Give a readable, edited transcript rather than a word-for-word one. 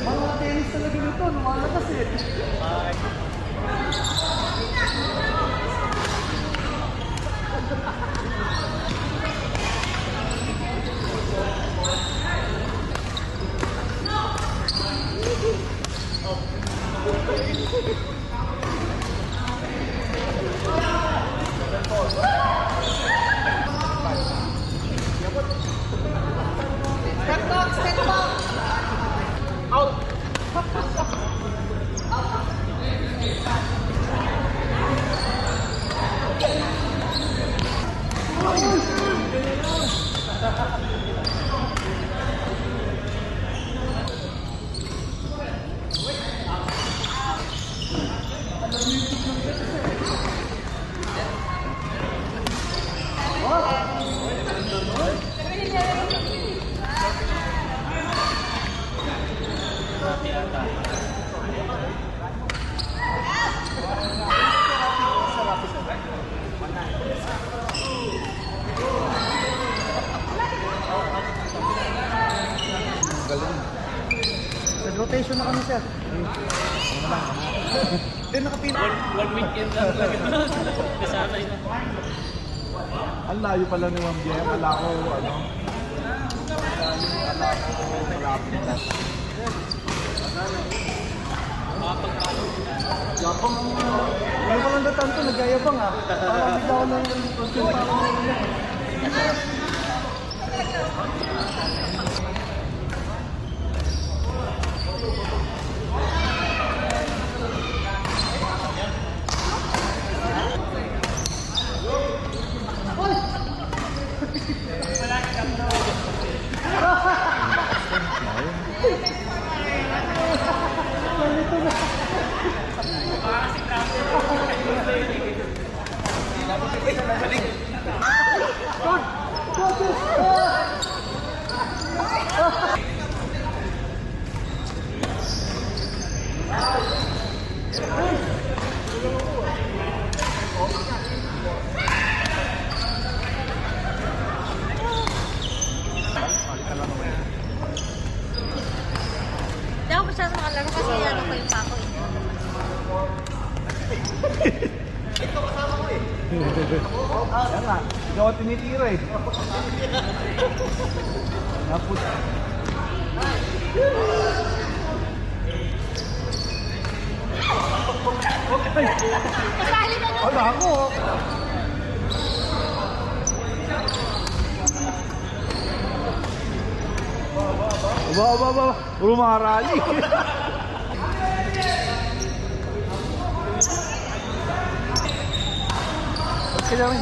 Mga tennis talaga nito, lumalakas eh. Step back, step back. Out. Nag-rotation na kami, sir. Hindi, nakapila. One weekend lang talaga. Kasanay na. Ang layo pala ni Ma'am Jem. Wala ko, ano? Wala ko, malapit na. Yapang ang mga... Hindi ko lang datan ito, nagyayabang ah. Parang bigla ko lang yung content. Hindi ako masyadong makalaro kasi ano ko yung pako eh. Ito kasama ko eh. Yan nga, ikaw ang tinitira eh. Naput. Kasali na lang. Wala ako. Ba. Puro mga rally. Kailangan